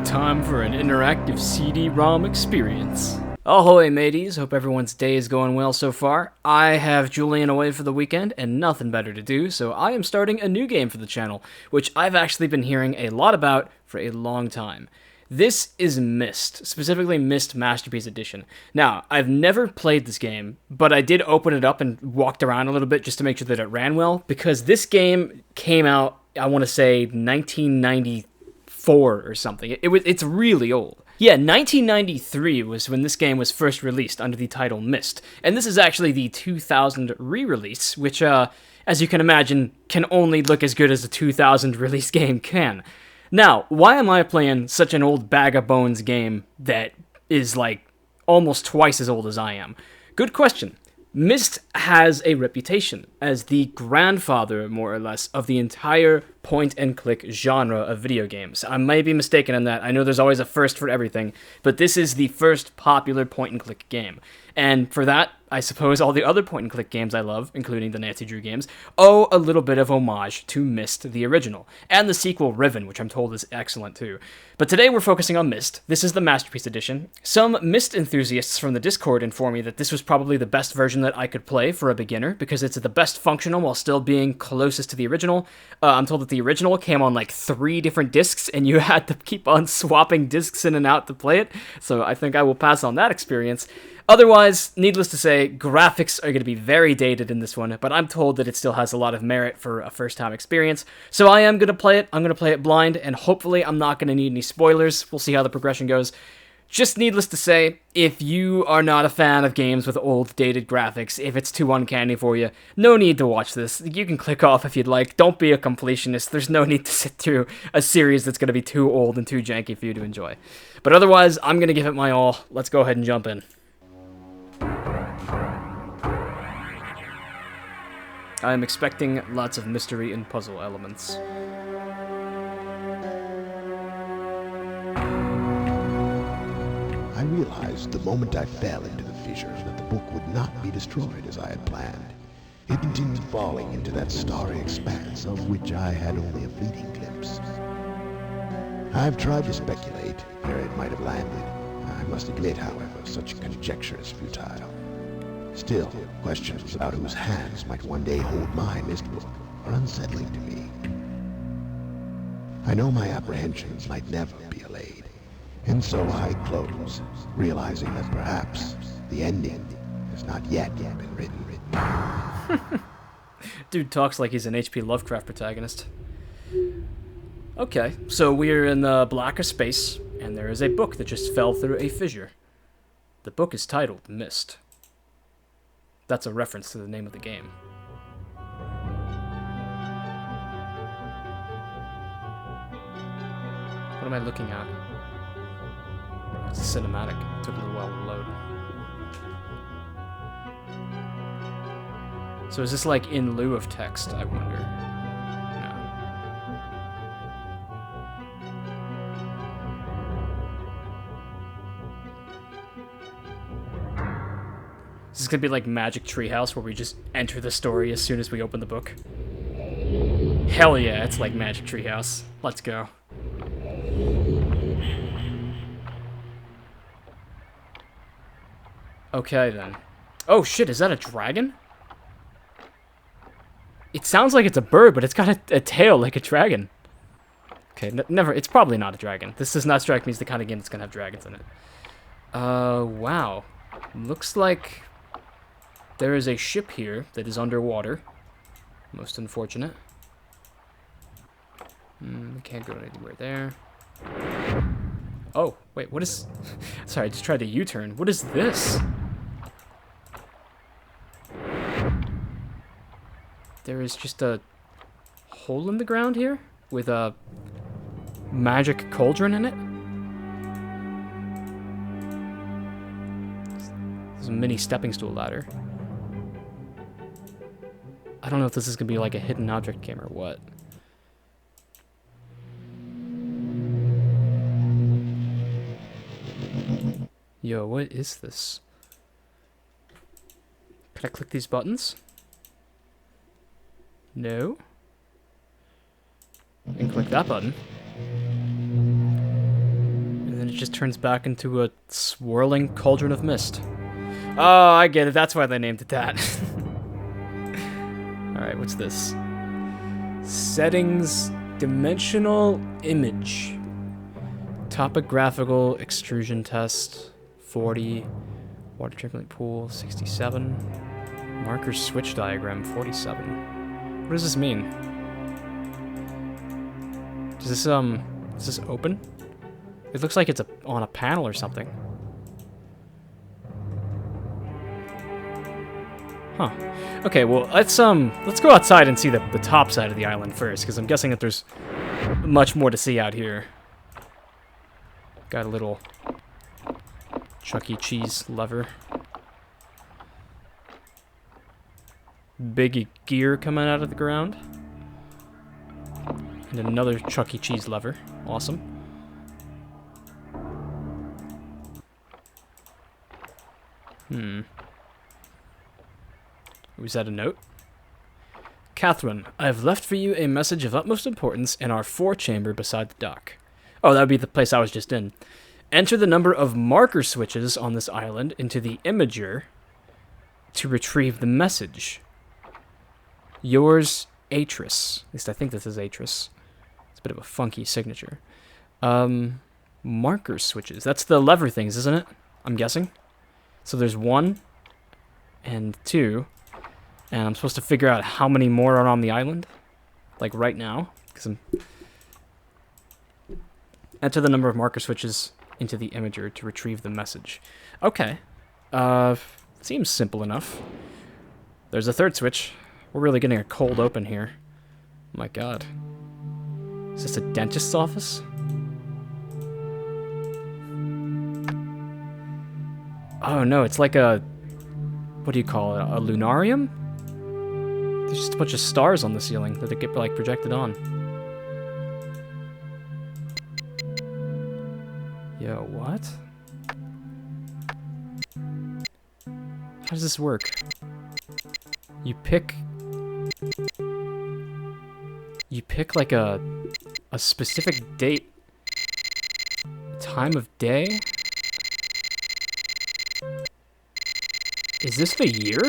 time for an interactive CD-ROM experience. Ahoy mateys, hope everyone's day is going well so far. I have Julian away for the weekend and nothing better to do, so I am starting a new game for the channel, which I've actually been hearing a lot about for a long time. This is Myst, specifically Myst Masterpiece Edition. Now, I've never played this game, but I did open it up and walked around a little bit just to make sure that it ran well, because this game came out, I want to say, 1994 or something. It's really old. Yeah, 1993 was when this game was first released under the title Myst, and this is actually the 2000 re-release, which, as you can imagine, can only look as good as a 2000 release game can. Now, why am I playing such an old bag of bones game that is, like, almost twice as old as I am? Good question. Myst has a reputation as the grandfather, more or less, of the entire point-and-click genre of video games. I may be mistaken in that. I know there's always a first for everything, but this is the first popular point-and-click game. And for that, I suppose all the other point-and-click games I love, including the Nancy Drew games, owe a little bit of homage to Myst, the original, and the sequel Riven, which I'm told is excellent too. But today we're focusing on Myst. This is the Masterpiece Edition. Some Myst enthusiasts from the Discord inform me that this was probably the best version that I could play for a beginner, because it's the best functional while still being closest to the original. I'm told that the original came on like 3 different discs, and you had to keep on swapping discs in and out to play it, so I think I will pass on that experience. Otherwise, needless to say, graphics are going to be very dated in this one, but I'm told that it still has a lot of merit for a first-time experience, so I am going to play it. I'm going to play it blind, and hopefully I'm not going to need any spoilers. We'll see how the progression goes. Just needless to say, if you are not a fan of games with old, dated graphics, if it's too uncanny for you, no need to watch this. You can click off if you'd like. Don't be a completionist. There's no need to sit through a series that's going to be too old and too janky for you to enjoy. But otherwise, I'm going to give it my all. Let's go ahead and jump in. I am expecting lots of mystery and puzzle elements. I realized the moment I fell into the fissure that the book would not be destroyed as I had planned. It continued falling into that starry expanse of which I had only a fleeting glimpse. I've tried to speculate where it might have landed. I must admit, however, such conjecture is futile. Still, questions about whose hands might one day hold my Myst book are unsettling to me. I know my apprehensions might never be allayed, and so I close, realizing that perhaps the ending has not yet been written. Dude talks like he's an H.P. Lovecraft protagonist. Okay, so we're in the blacker space, and there is a book that just fell through a fissure. The book is titled Myst. That's a reference to the name of the game. What am I looking at? It's a cinematic. It took a little while to load. So is this like in lieu of text, I wonder? No. Is this gonna be like Magic Treehouse, where we just enter the story as soon as we open the book? Hell yeah, it's like Magic Treehouse. Let's go. Okay, then. Oh shit, is that a dragon? It sounds like it's a bird, but it's got a tail like a dragon. Okay, never. It's probably not a dragon. This does not strike me as the kind of game that's gonna have dragons in it. Wow. Looks like there is a ship here that is underwater. Most unfortunate. We can't go anywhere there. Oh, wait, what is... Sorry, I just tried a U-turn. What is this? There is just a hole in the ground here with a magic cauldron in it. There's a mini stepping stool ladder. I don't know if this is going to be like a hidden object game or what. Yo, what is this? Can I click these buttons? No. And click that button. And then it just turns back into a swirling cauldron of mist. Oh, I get it. That's why they named it that. Alright, what's this? Settings, dimensional image. Topographical extrusion test, 40. Water trickling pool, 67. Marker switch diagram, 47. What does this mean? Does this open? It looks like it's on a panel or something. Huh. Okay, well, let's go outside and see the top side of the island first, because I'm guessing that there's much more to see out here. Got a little Chuck E. Cheese lever. Big gear coming out of the ground. And another Chuck E. Cheese lever. Awesome. Was that a note? Catherine, I have left for you a message of utmost importance in our forechamber beside the dock. Oh, that would be the place I was just in. Enter the number of marker switches on this island into the imager to retrieve the message. Yours, Atris. At least I think this is Atris. It's a bit of a funky signature. Marker switches. That's the lever things, isn't it? I'm guessing. So there's 1 and 2. And I'm supposed to figure out how many more are on the island. Like right now. Enter the number of marker switches into the imager to retrieve the message. Okay. Seems simple enough. There's a third switch. We're really getting a cold open here. Oh my god. Is this a dentist's office? Oh no, it's like a... What do you call it? A lunarium? There's just a bunch of stars on the ceiling that they get like projected on. Yo, what? How does this work? You pick like a specific date, time of day? Is this the year?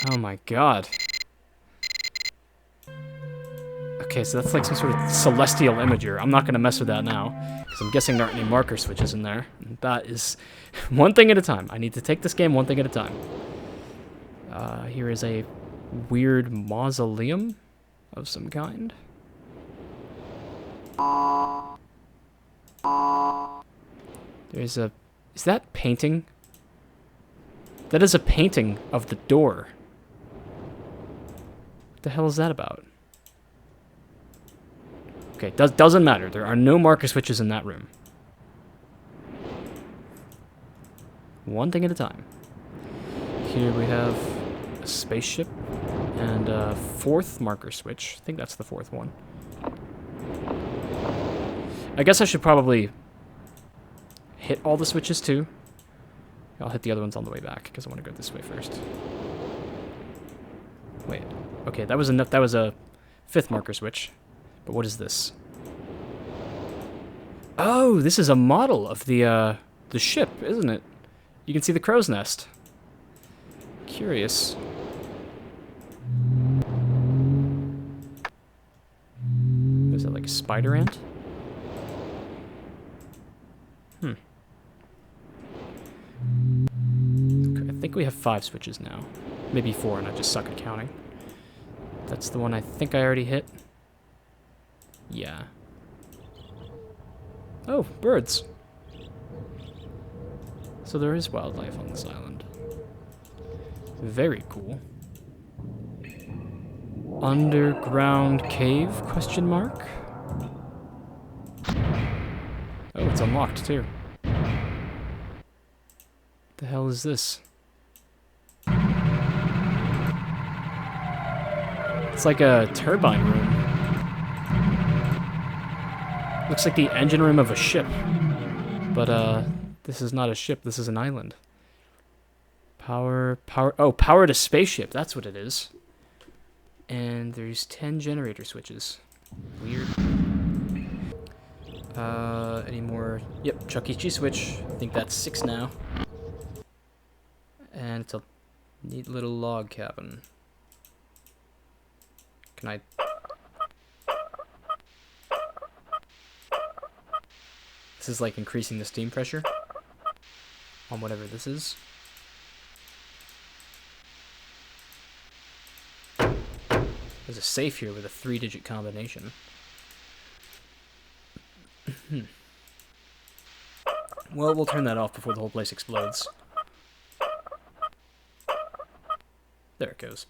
Oh my god. Okay, so that's like some sort of celestial imager. I'm not going to mess with that now, because I'm guessing there aren't any marker switches in there. And that is one thing at a time. I need to take this game one thing at a time. Here is a weird mausoleum of some kind. There's a... Is that painting? That is a painting of the door. What the hell is that about? Okay, doesn't matter. There are no marker switches in that room. One thing at a time. Here we have a spaceship and a 4th marker switch. I think that's the 4th one. I guess I should probably hit all the switches too. I'll hit the other ones on the way back because I want to go this way first. Wait. Okay, that was enough. That was a 5th marker switch. But what is this? Oh, this is a model of the ship, isn't it? You can see the crow's nest. Curious. Is that like a spider ant? Okay, I think we have 5 switches now. Maybe 4, and I just suck at counting. That's the one I think I already hit. Yeah. Oh, birds. So there is wildlife on this island. Very cool. Underground cave, question mark? Oh, it's unlocked too. What the hell is this? It's like a turbine room. Looks like the engine room of a ship. But, this is not a ship, this is an island. Power to spaceship, that's what it is. And there's 10 generator switches. Weird. Any more? Yep, Chuck E. Cheese switch. I think that's 6 now. And it's a neat little log cabin. Can I... This is like increasing the steam pressure on whatever this is. There's a safe here with a 3-digit combination. Well, we'll turn that off before the whole place explodes. There it goes.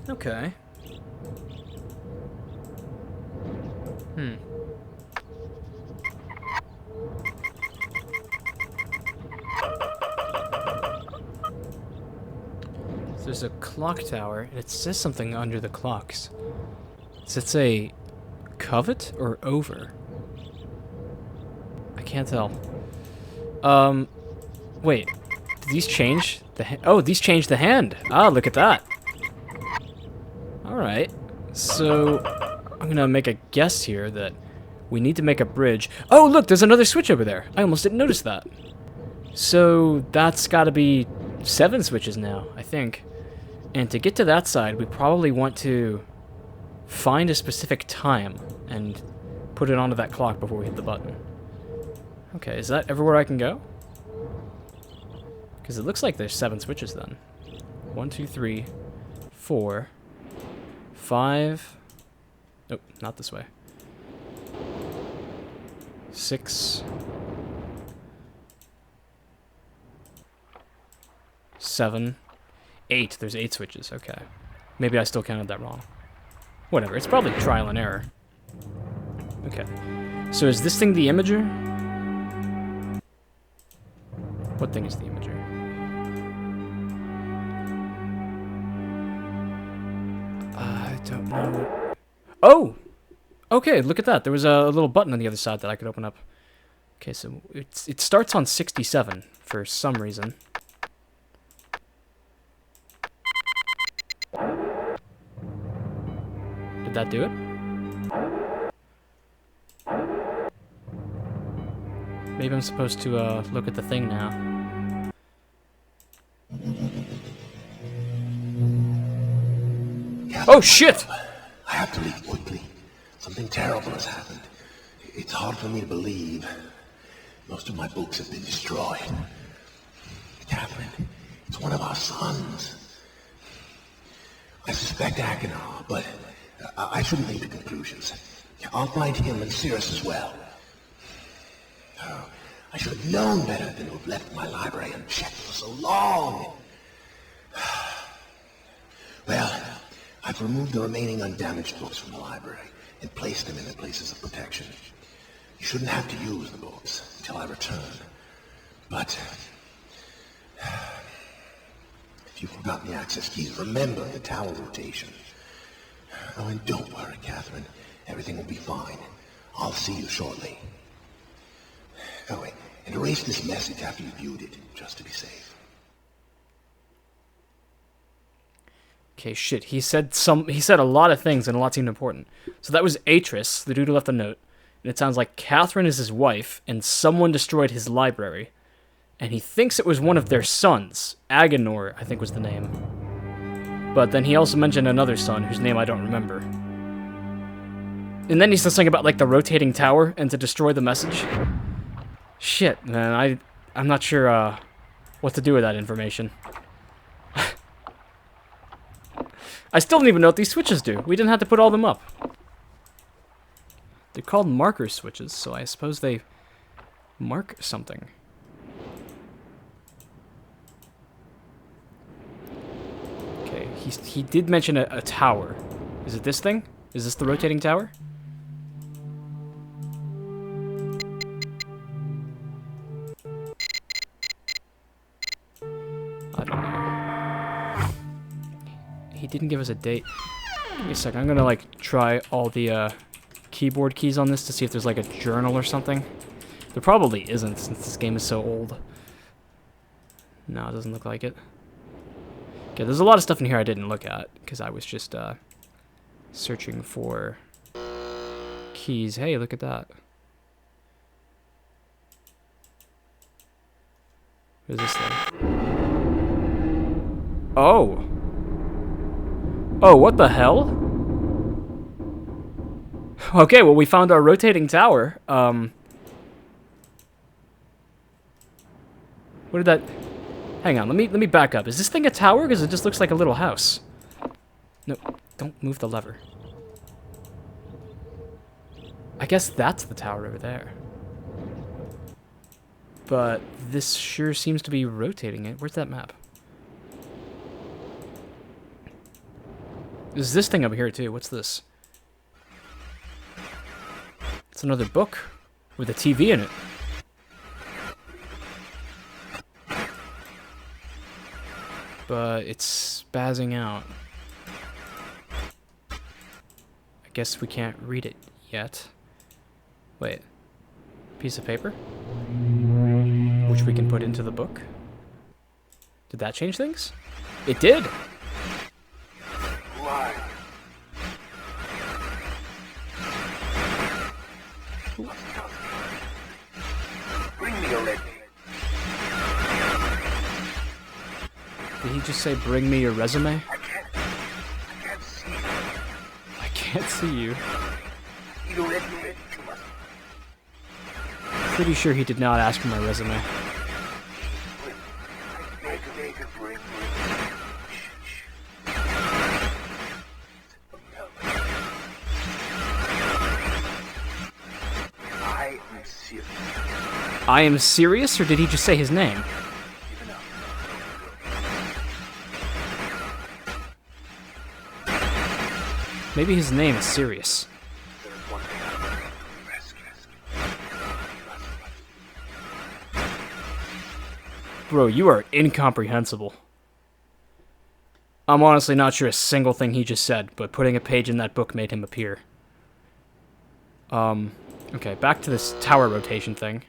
Okay. So there's a clock tower, and it says something under the clocks. Does it say covet or over? I can't tell. Wait. Did these change the oh, these change the hand. Ah, look at that. Alright. So, I'm gonna make a guess here that we need to make a bridge. Oh, look, there's another switch over there. I almost didn't notice that. So, that's gotta be 7 switches now, I think. And to get to that side, we probably want to find a specific time and put it onto that clock before we hit the button. Okay, is that everywhere I can go? Because it looks like there's 7 switches then. 1, 2, 3, 4, 5. Nope, not this way. 6, 7, 8. There's 8 switches. Okay. Maybe I still counted that wrong. Whatever. It's probably trial and error. Okay. So is this thing the imager? What thing is the imager? I don't know. Oh! Okay, look at that. There was a little button on the other side that I could open up. Okay, so it starts on 67 for some reason. Did that do it? Maybe I'm supposed to look at the thing now. Oh shit! I have to leave quickly. Something terrible has happened. It's hard for me to believe. Most of my books have been destroyed. Catherine, it's one of our sons. I suspect Achenar, but I shouldn't leap to conclusions. I'll find him and Cirrus as well. Oh, I should have known better than to have left my library unchecked for so long. Well, I've removed the remaining undamaged books from the library and placed them in their places of protection. You shouldn't have to use the books until I return. But if you've forgotten the access keys, remember the tower rotation. Oh, and don't worry, Catherine. Everything will be fine. I'll see you shortly. Oh, wait, and erase this message after you've viewed it, just to be safe. Okay, shit. He said a lot of things, and a lot seemed important. So that was Atris, the dude who left the note. And it sounds like Catherine is his wife, and someone destroyed his library. And he thinks it was one of their sons. Agenor, I think was the name. But then he also mentioned another son, whose name I don't remember. And then he said something about, like, the rotating tower, and to destroy the message. Shit, man, I'm not sure, what to do with that information. I still don't even know what these switches do. We didn't have to put all them up. They're called marker switches, so I suppose they mark something. Okay, he did mention a tower. Is it this thing? Is this the rotating tower? I don't know. He didn't give us a date. Give me a second. I'm gonna, like, try all the keyboard keys on this to see if there's, like, a journal or something. There probably isn't, since this game is so old. No, it doesn't look like it. Okay, there's a lot of stuff in here I didn't look at, because I was just, searching for keys. Hey, look at that. What is this thing? Oh! Oh, what the hell? Okay, well, we found our rotating tower. What did that... Hang on, let me back up. Is this thing a tower? Because it just looks like a little house. No, don't move the lever. I guess that's the tower over there. But this sure seems to be rotating it. Where's that map? There's this thing up here, too. What's this? It's another book with a TV in it. But it's spazzing out. I guess we can't read it yet. Wait. Piece of paper? Which we can put into the book? Did that change things? It did! Why? Bring me a red. Did he just say, bring me your resume? I can't see. I can't see you. Need a red red to us. Pretty sure he did not ask for my resume. They could bring me. I am serious. I am serious, or did he just say his name? Even up. Maybe his name is Sirius. There is one thing I know. Rescue. Bro, you are incomprehensible. I'm honestly not sure a single thing he just said, but putting a page in that book made him appear. Okay, back to this tower rotation thing.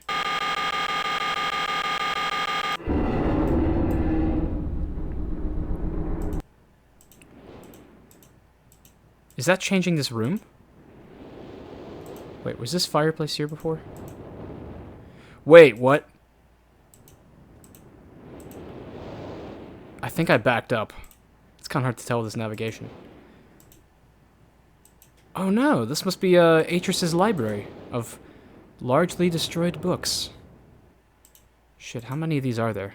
Is that changing this room? Wait, was this fireplace here before? Wait, what? I think I backed up. It's kind of hard to tell with this navigation. Oh no, this must be Atris's library of largely destroyed books. Shit, how many of these are there?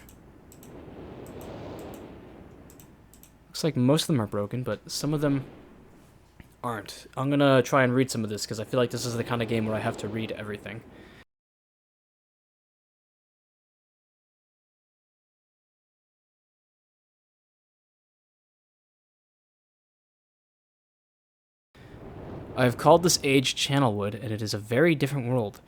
Looks like most of them are broken, but some of them aren't. I'm gonna try and read some of this because I feel like this is the kind of game where I have to read everything. I have called this age Channelwood, and it is a very different world.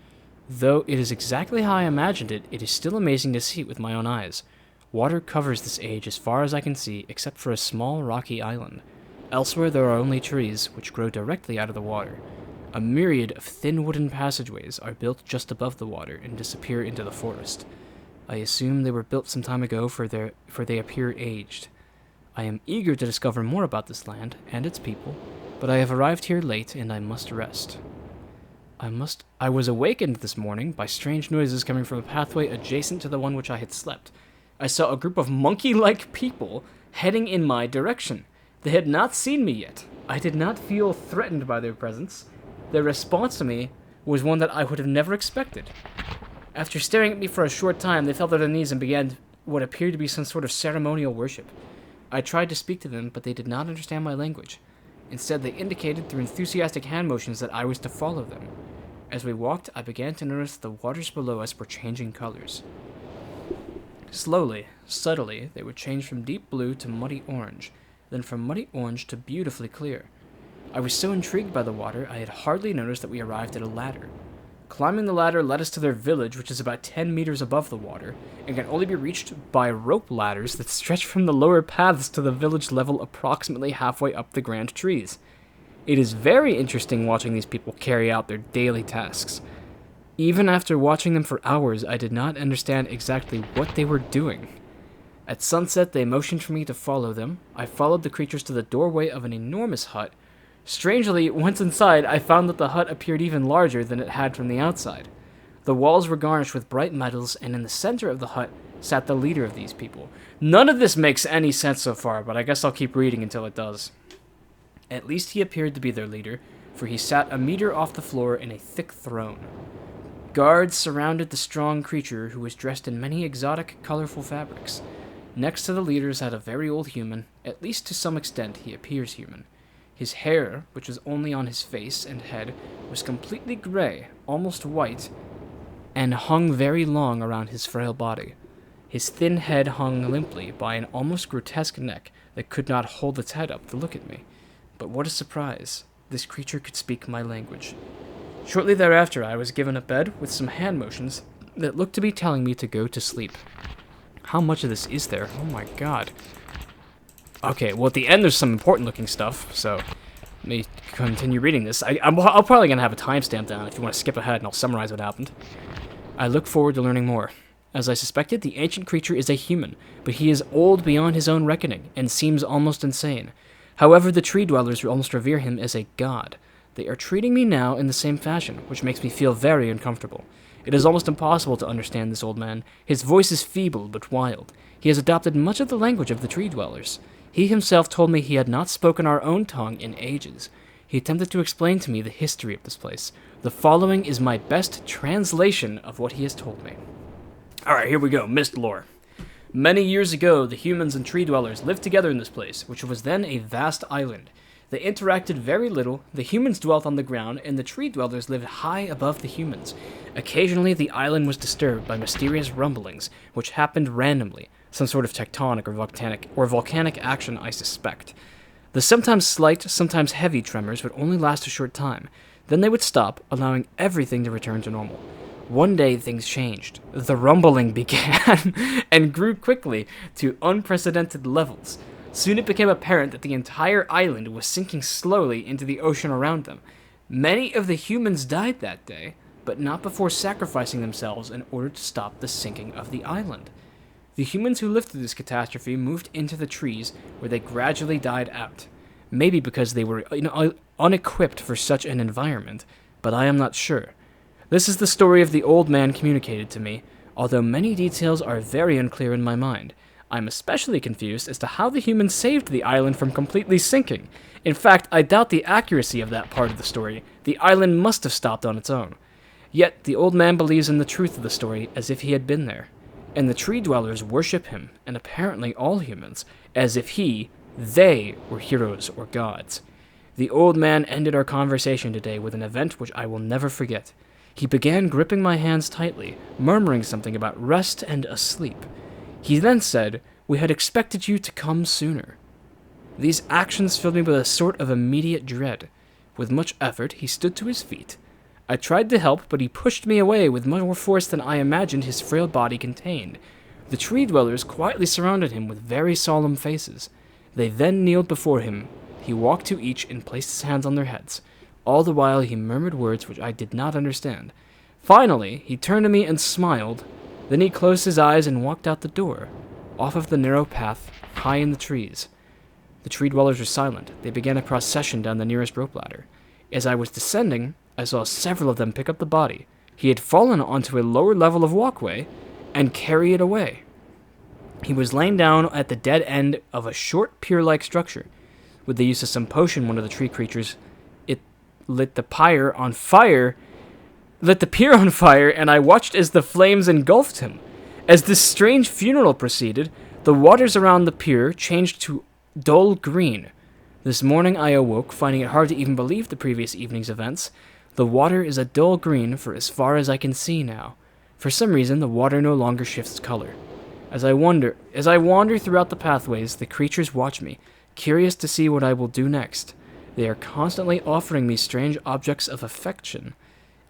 Though it is exactly how I imagined it, it is still amazing to see it with my own eyes. Water covers this age as far as I can see, except for a small rocky island. Elsewhere there are only trees, which grow directly out of the water. A myriad of thin wooden passageways are built just above the water and disappear into the forest. I assume they were built some time ago, for they appear aged. I am eager to discover more about this land and its people, but I have arrived here late and I must rest. I was awakened this morning by strange noises coming from a pathway adjacent to the one which I had slept. I saw a group of monkey-like people heading in my direction. They had not seen me yet. I did not feel threatened by their presence. Their response to me was one that I would have never expected. After staring at me for a short time, they fell to their knees and began what appeared to be some sort of ceremonial worship. I tried to speak to them, but they did not understand my language. Instead, they indicated through enthusiastic hand motions that I was to follow them. As we walked, I began to notice the waters below us were changing colors. Slowly, subtly, they would change from deep blue to muddy orange, then from muddy orange to beautifully clear. I was so intrigued by the water, I had hardly noticed that we arrived at a ladder. Climbing the ladder led us to their village, which is about 10 meters above the water, and can only be reached by rope ladders that stretch from the lower paths to the village level approximately halfway up the grand trees. It is very interesting watching these people carry out their daily tasks. Even after watching them for hours, I did not understand exactly what they were doing. At sunset, they motioned for me to follow them. I followed the creatures to the doorway of an enormous hut. Strangely, once inside, I found that the hut appeared even larger than it had from the outside. The walls were garnished with bright metals, and in the center of the hut sat the leader of these people. None of this makes any sense so far, but I guess I'll keep reading until it does. At least he appeared to be their leader, for he sat a meter off the floor in a thick throne. Guards surrounded the strong creature, who was dressed in many exotic, colorful fabrics. Next to the leader sat a very old human. At least to some extent he appears human. His hair, which was only on his face and head, was completely gray, almost white, and hung very long around his frail body. His thin head hung limply by an almost grotesque neck that could not hold its head up to look at me. But what a surprise! This creature could speak my language. Shortly thereafter, I was given a bed with some hand motions that looked to be telling me to go to sleep. How much of this is there? Oh my god. Okay, well at the end there's some important looking stuff, so let me continue reading this. I'm probably going to have a timestamp down if you want to skip ahead and I'll summarize what happened. I look forward to learning more. As I suspected, the ancient creature is a human, but he is old beyond his own reckoning and seems almost insane. However, the tree dwellers almost revere him as a god. They are treating me now in the same fashion, which makes me feel very uncomfortable. It is almost impossible to understand this old man. His voice is feeble but wild. He has adopted much of the language of the tree dwellers. He himself told me he had not spoken our own tongue in ages. He attempted to explain to me the history of this place. The following is my best translation of what he has told me. Alright, here we go. Myst lore. Many years ago, the humans and tree dwellers lived together in this place, which was then a vast island. They interacted very little, the humans dwelt on the ground, and the tree dwellers lived high above the humans. Occasionally, the island was disturbed by mysterious rumblings, which happened randomly, some sort of tectonic or volcanic action, I suspect. The sometimes slight, sometimes heavy tremors would only last a short time. Then they would stop, allowing everything to return to normal. One day, things changed. The rumbling began and grew quickly to unprecedented levels. Soon it became apparent that the entire island was sinking slowly into the ocean around them. Many of the humans died that day, but not before sacrificing themselves in order to stop the sinking of the island. The humans who lived through this catastrophe moved into the trees, where they gradually died out. Maybe because they were unequipped for such an environment, but I am not sure. This is the story of the old man communicated to me, although many details are very unclear in my mind. I'm especially confused as to how the humans saved the island from completely sinking. In fact, I doubt the accuracy of that part of the story. The island must have stopped on its own. Yet, the old man believes in the truth of the story as if he had been there. And the tree dwellers worship him, and apparently all humans, as if they were heroes or gods. The old man ended our conversation today with an event which I will never forget. He began gripping my hands tightly, murmuring something about rest and asleep. He then said, "We had expected you to come sooner." These actions filled me with a sort of immediate dread. With much effort, he stood to his feet. I tried to help, but he pushed me away with more force than I imagined his frail body contained. The tree dwellers quietly surrounded him with very solemn faces. They then kneeled before him. He walked to each and placed his hands on their heads. All the while he murmured words which I did not understand. Finally, he turned to me and smiled. Then he closed his eyes and walked out the door, off of the narrow path, high in the trees. The tree dwellers were silent. They began a procession down the nearest rope ladder. As I was descending, I saw several of them pick up the body. He had fallen onto a lower level of walkway and carry it away. He was laying down at the dead end of a short pier-like structure. With the use of some potion, one of the tree creatures, it lit the pier on fire, and I watched as the flames engulfed him. As this strange funeral proceeded, the waters around the pier changed to dull green. This morning I awoke, finding it hard to even believe the previous evening's events. The water is a dull green for as far as I can see now. For some reason, the water no longer shifts color. As I wander throughout the pathways, the creatures watch me, curious to see what I will do next. They are constantly offering me strange objects of affection.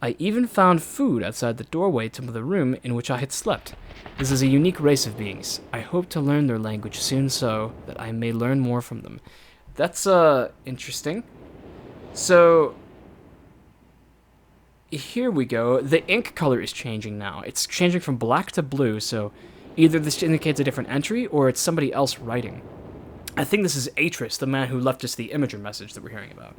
I even found food outside the doorway to the room in which I had slept. This is a unique race of beings. I hope to learn their language soon so that I may learn more from them. That's, interesting. So, here we go. The ink color is changing now. It's changing from black to blue, so Either this indicates a different entry, or it's somebody else writing. I think this is Atris, the man who left us the imager message that we're hearing about.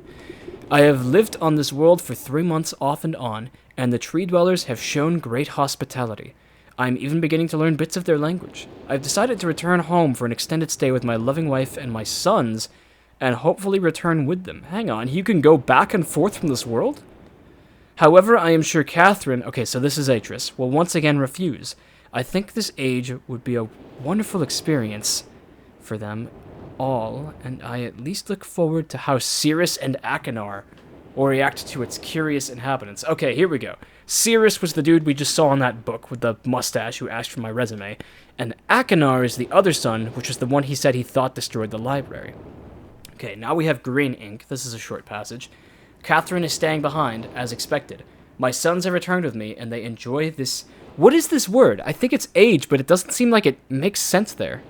I have lived on this world for 3 months off and on, and the tree dwellers have shown great hospitality. I am even beginning to learn bits of their language. I've decided to return home for an extended stay with my loving wife and my sons, and hopefully return with them. Hang on, you can go back and forth from this world? However, I am sure Catherine... Okay, so this is Atris. Will once again refuse. I think this age would be a wonderful experience for them all, and I at least look forward to how Cirrus and Achenar will react to its curious inhabitants. Okay, here we go. Cirrus was the dude we just saw in that book with the mustache who asked for my resume, and Achenar is the other son, which was the one he said he thought destroyed the library. Okay, now we have green ink. This is a short passage. Catherine is staying behind, as expected. My sons have returned with me, and they enjoy this... What is this word? I think it's age, but it doesn't seem like it makes sense there.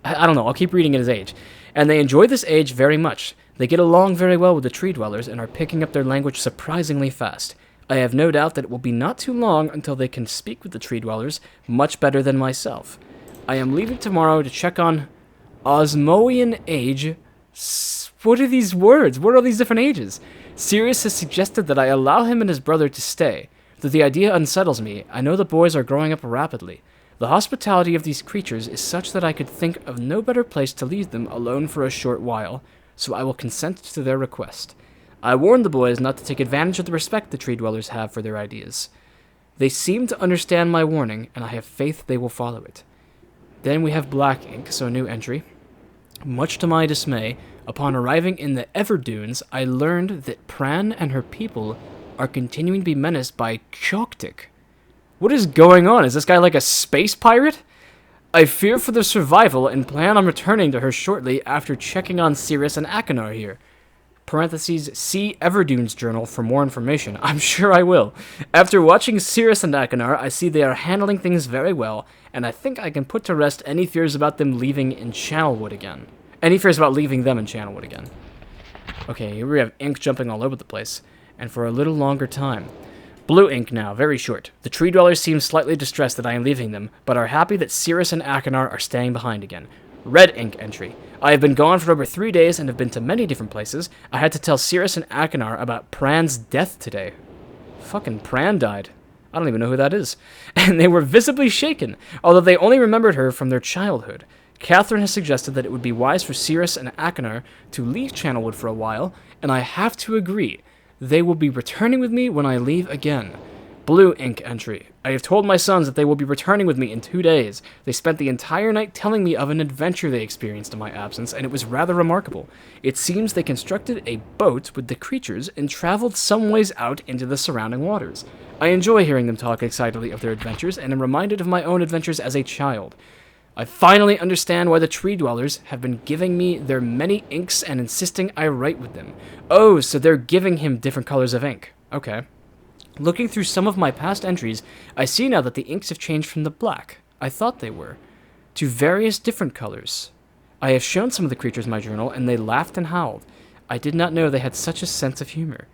I don't know, I'll keep reading it as age. And they enjoy this age very much. They get along very well with the tree dwellers and are picking up their language surprisingly fast. I have no doubt that it will be not too long until they can speak with the tree dwellers much better than myself. I am leaving tomorrow to check on Osmoian age. What are these words? What are these different ages? Sirius has suggested that I allow him and his brother to stay. Though the idea unsettles me, I know the boys are growing up rapidly. The hospitality of these creatures is such that I could think of no better place to leave them alone for a short while, so I will consent to their request. I warn the boys not to take advantage of the respect the tree dwellers have for their ideas. They seem to understand my warning, and I have faith they will follow it. Then we have black ink, so a new entry. Much to my dismay, upon arriving in the Everdunes, I learned that Pran and her people are continuing to be menaced by cryptic. What is going on? Is this guy like a space pirate? I fear for their survival and plan on returning to her shortly after checking on Cirrus and Achenar here. Parentheses, see Everdunes journal for more information. I'm sure I will. After watching Cirrus and Achenar, I see they are handling things very well, and I think I can put to rest any fears about them leaving in Channelwood again. Any fears about leaving them in Channelwood again. Okay, here we have ink jumping all over the place, and for a little longer time. Blue ink now, very short. The tree dwellers seem slightly distressed that I am leaving them, but are happy that Cirrus and Achenar are staying behind again. Red ink entry. I have been gone for over 3 days and have been to many different places. I had to tell Cirrus and Achenar about Pran's death today. Fucking Pran died. I don't even know who that is. And they were visibly shaken, although they only remembered her from their childhood. Catherine has suggested that it would be wise for Cirrus and Achenar to leave Channelwood for a while, and I have to agree. They will be returning with me when I leave again. Blue ink entry. I have told my sons that they will be returning with me in 2 days. They spent the entire night telling me of an adventure they experienced in my absence, and it was rather remarkable. It seems they constructed a boat with the creatures and traveled some ways out into the surrounding waters. I enjoy hearing them talk excitedly of their adventures, and am reminded of my own adventures as a child. I finally understand why the tree dwellers have been giving me their many inks and insisting I write with them. Oh, so they're giving him different colors of ink. Okay. Looking through some of my past entries, I see now that the inks have changed from the black, I thought they were, to various different colors. I have shown some of the creatures my journal, and they laughed and howled. I did not know they had such a sense of humor.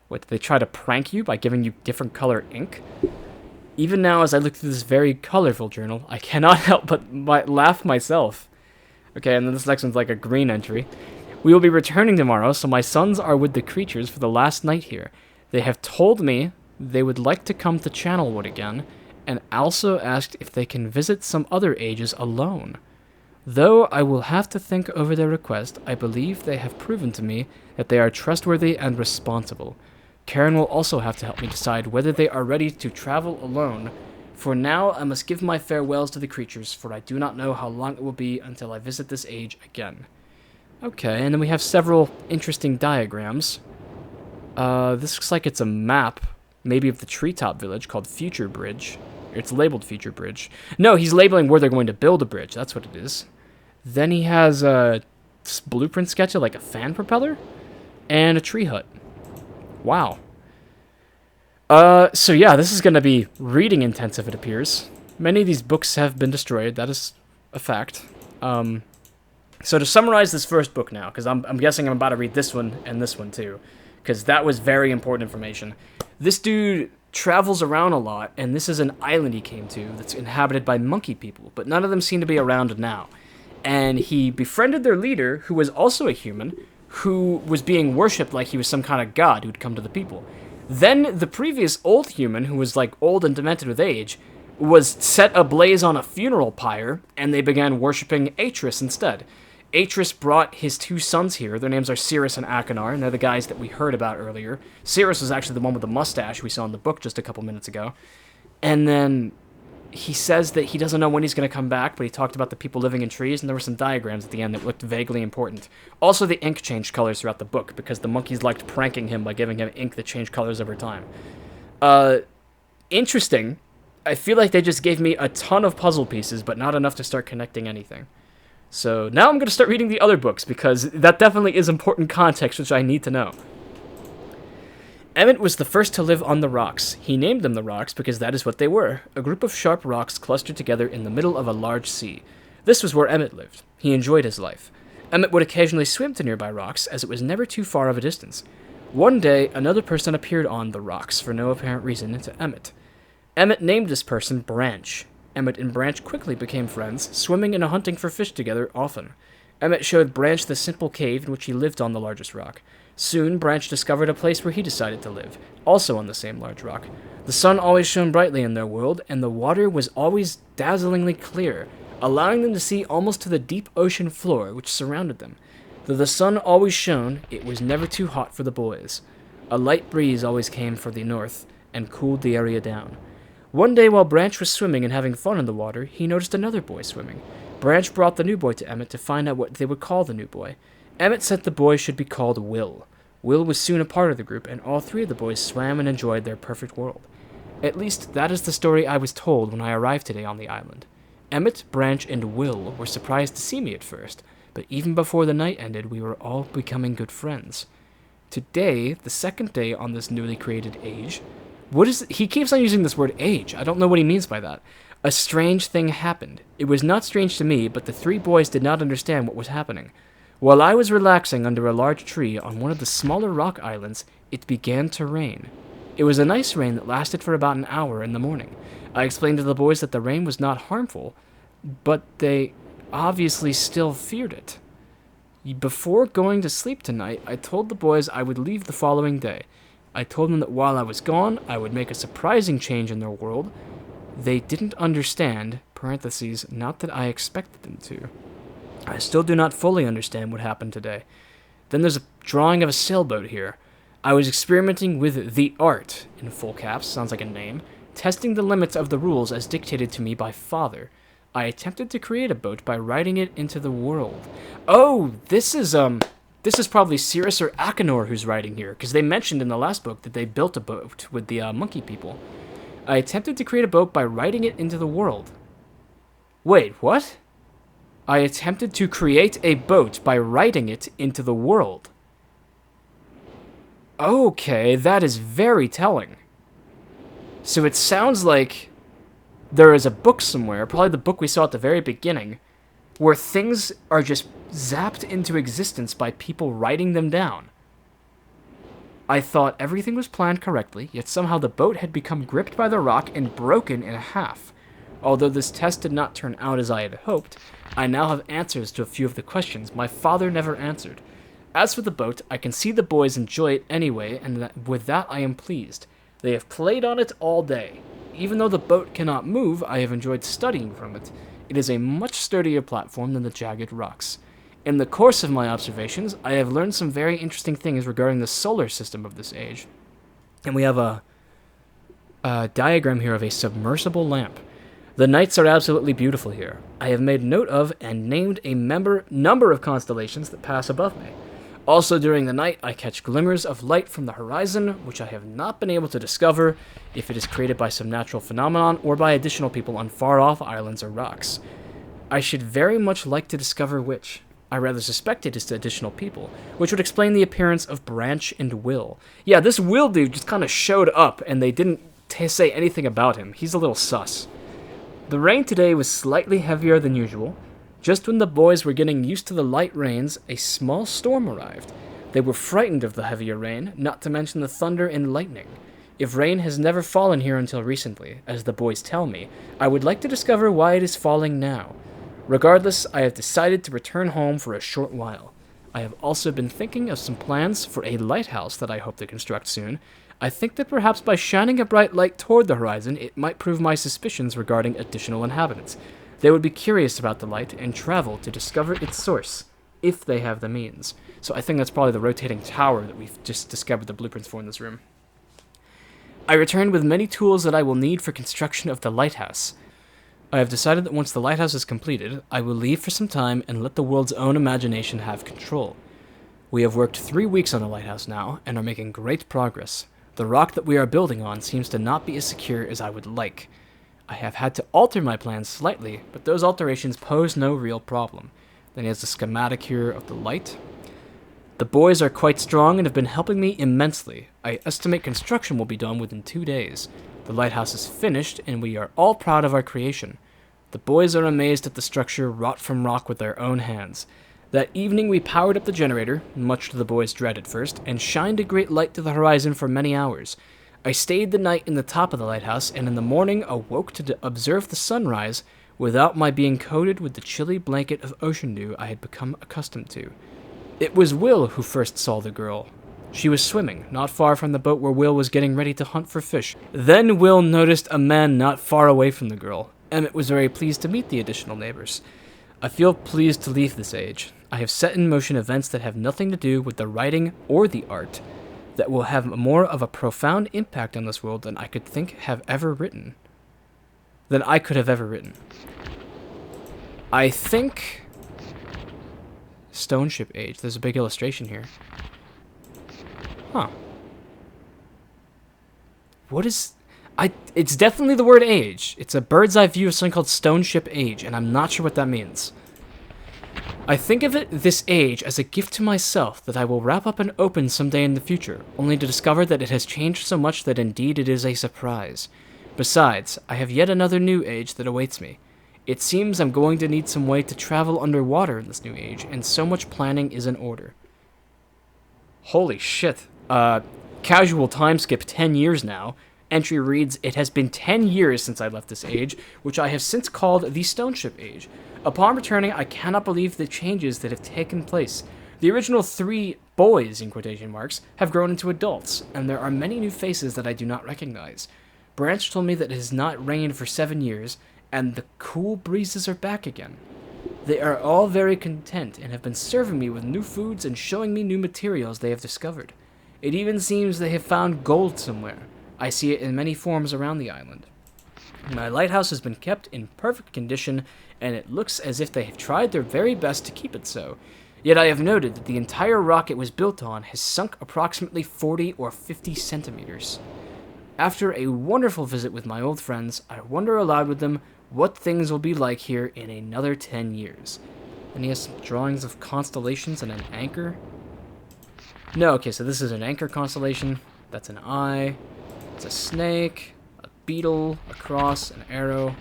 What, did they try to prank you by giving you different color ink? Even now, as I look through this very colorful journal, I cannot help but laugh myself. Okay, and then this next one's like a green entry. We will be returning tomorrow, so my sons are with the creatures for the last night here. They have told me they would like to come to Channelwood again, and also asked if they can visit some other ages alone. Though I will have to think over their request, I believe they have proven to me that they are trustworthy and responsible. Karen will also have to help me decide whether they are ready to travel alone. For now, I must give my farewells to the creatures, for I do not know how long it will be until I visit this age again. Okay, and then we have several interesting diagrams. This looks like it's a map, maybe of the treetop village called Future Bridge. It's labeled Future Bridge. No, he's labeling where they're going to build a bridge. That's what it is. Then he has a blueprint sketch of like a fan propeller and a tree hut. Wow. So yeah, this is going to be reading intensive, it appears. Many of these books have been destroyed. That is a fact. So to summarize this first book now, because I'm guessing I'm about to read this one and this one too, because that was very important information. This dude travels around a lot, and this is an island he came to that's inhabited by monkey people, but none of them seem to be around now. And he befriended their leader, who was also a human, who was being worshipped like he was some kind of god who'd come to the people. Then the previous old human, who was like old and demented with age, was set ablaze on a funeral pyre, and they began worshipping Atris instead. Atris brought his 2 sons here. Their names are Cirrus and Achenar, and they're the guys that we heard about earlier. Cirrus was actually the one with the mustache we saw in the book just a couple minutes ago. And then he says that he doesn't know when he's going to come back, but he talked about the people living in trees, and there were some diagrams at the end that looked vaguely important. Also, the ink changed colors throughout the book, because the monkeys liked pranking him by giving him ink that changed colors over time. Interesting. I feel like they just gave me a ton of puzzle pieces, but not enough to start connecting anything. So now I'm going to start reading the other books, because that definitely is important context which I need to know. Emmett was the first to live on the rocks. He named them the rocks because that is what they were, a group of sharp rocks clustered together in the middle of a large sea. This was where Emmett lived. He enjoyed his life. Emmett would occasionally swim to nearby rocks, as it was never too far of a distance. One day, another person appeared on the rocks for no apparent reason to Emmett. Emmett named this person Branch. Emmett and Branch quickly became friends, swimming and hunting for fish together often. Emmett showed Branch the simple cave in which he lived on the largest rock. Soon, Branch discovered a place where he decided to live, also on the same large rock. The sun always shone brightly in their world, and the water was always dazzlingly clear, allowing them to see almost to the deep ocean floor which surrounded them. Though the sun always shone, it was never too hot for the boys. A light breeze always came from the north, and cooled the area down. One day while Branch was swimming and having fun in the water, he noticed another boy swimming. Branch brought the new boy to Emmett to find out what they would call the new boy. Emmett said the boy should be called Will. Will was soon a part of the group, and all 3 of the boys swam and enjoyed their perfect world. At least, that is the story I was told when I arrived today on the island. Emmett, Branch, and Will were surprised to see me at first, but even before the night ended, we were all becoming good friends. Today, the second day on this newly created age, he keeps on using this word age. I don't know what he means by that. A strange thing happened. It was not strange to me, but the 3 boys did not understand what was happening. While I was relaxing under a large tree on one of the smaller rock islands, it began to rain. It was a nice rain that lasted for about an hour in the morning. I explained to the boys that the rain was not harmful, but they obviously still feared it. Before going to sleep tonight, I told the boys I would leave the following day. I told them that while I was gone, I would make a surprising change in their world. They didn't understand, parentheses, not that I expected them to. I still do not fully understand what happened today. Then there's a drawing of a sailboat here. I was experimenting with the art, in full caps, sounds like a name, testing the limits of the rules as dictated to me by Father. I attempted to create a boat by writing it into the world. Oh, this is probably Cirrus or Achenar who's writing here, because they mentioned in the last book that they built a boat with the monkey people. I attempted to create a boat by writing it into the world. Wait, what? I attempted to create a boat by writing it into the world. Okay, that is very telling. So it sounds like there is a book somewhere, probably the book we saw at the very beginning, where things are just zapped into existence by people writing them down. I thought everything was planned correctly, yet somehow the boat had become gripped by the rock and broken in half. Although this test did not turn out as I had hoped, I now have answers to a few of the questions my father never answered. As for the boat, I can see the boys enjoy it anyway, and with that I am pleased. They have played on it all day. Even though the boat cannot move, I have enjoyed studying from it. It is a much sturdier platform than the jagged rocks. In the course of my observations, I have learned some very interesting things regarding the solar system of this age. And we have a diagram here of a submersible lamp. The nights are absolutely beautiful here. I have made note of and named a number of constellations that pass above me. Also during the night, I catch glimmers of light from the horizon, which I have not been able to discover if it is created by some natural phenomenon or by additional people on far-off islands or rocks. I should very much like to discover which. I rather suspect it is to additional people, which would explain the appearance of Branch and Will. Yeah, this Will dude just kind of showed up, and they didn't say anything about him. He's a little sus. The rain today was slightly heavier than usual. Just when the boys were getting used to the light rains, a small storm arrived. They were frightened of the heavier rain, not to mention the thunder and lightning. If rain has never fallen here until recently, as the boys tell me, I would like to discover why it is falling now. Regardless, I have decided to return home for a short while. I have also been thinking of some plans for a lighthouse that I hope to construct soon. I think that perhaps by shining a bright light toward the horizon, it might prove my suspicions regarding additional inhabitants. They would be curious about the light and travel to discover its source, if they have the means. So I think that's probably the rotating tower that we've just discovered the blueprints for in this room. I return with many tools that I will need for construction of the lighthouse. I have decided that once the lighthouse is completed, I will leave for some time and let the world's own imagination have control. We have worked 3 weeks on the lighthouse now, and are making great progress. The rock that we are building on seems to not be as secure as I would like. I have had to alter my plans slightly, but those alterations pose no real problem. Then he has a schematic here of the light. The boys are quite strong and have been helping me immensely. I estimate construction will be done within 2 days. The lighthouse is finished, and we are all proud of our creation. The boys are amazed at the structure wrought from rock with their own hands. That evening we powered up the generator, much to the boys' dread at first, and shined a great light to the horizon for many hours. I stayed the night in the top of the lighthouse, and in the morning awoke to observe the sunrise without my being coated with the chilly blanket of ocean dew I had become accustomed to. It was Will who first saw the girl. She was swimming, not far from the boat where Will was getting ready to hunt for fish. Then Will noticed a man not far away from the girl. Emmett was very pleased to meet the additional neighbors. I feel pleased to leave this age. I have set in motion events that have nothing to do with the writing or the art, that will have more of a profound impact on this world than I could have ever written. I think... Stone Ship Age. There's a big illustration here. Huh. What is... It's definitely the word age. It's a bird's eye view of something called Stone Ship Age, and I'm not sure what that means. I think of this age as a gift to myself that I will wrap up and open someday in the future, only to discover that it has changed so much that indeed it is a surprise. Besides, I have yet another new age that awaits me. It seems I'm going to need some way to travel underwater in this new age, and so much planning is in order. Holy shit. Casual time skip 10 years now. Entry reads, it has been 10 years since I left this age, which I have since called the Stone Ship Age. Upon returning, I cannot believe the changes that have taken place. The original 3 boys, in quotation marks, have grown into adults, and there are many new faces that I do not recognize. Branch told me that it has not rained for 7 years, and the cool breezes are back again. They are all very content, and have been serving me with new foods and showing me new materials they have discovered. It even seems they have found gold somewhere. I see it in many forms around the island. My lighthouse has been kept in perfect condition, and it looks as if they have tried their very best to keep it so. Yet I have noted that the entire rock it was built on has sunk approximately 40 or 50 centimeters. After a wonderful visit with my old friends, I wonder aloud with them what things will be like here in another 10 years. And he has some drawings of constellations and an anchor. No, okay, so this is an anchor constellation. That's an eye. It's a snake, a beetle, a cross, an arrow.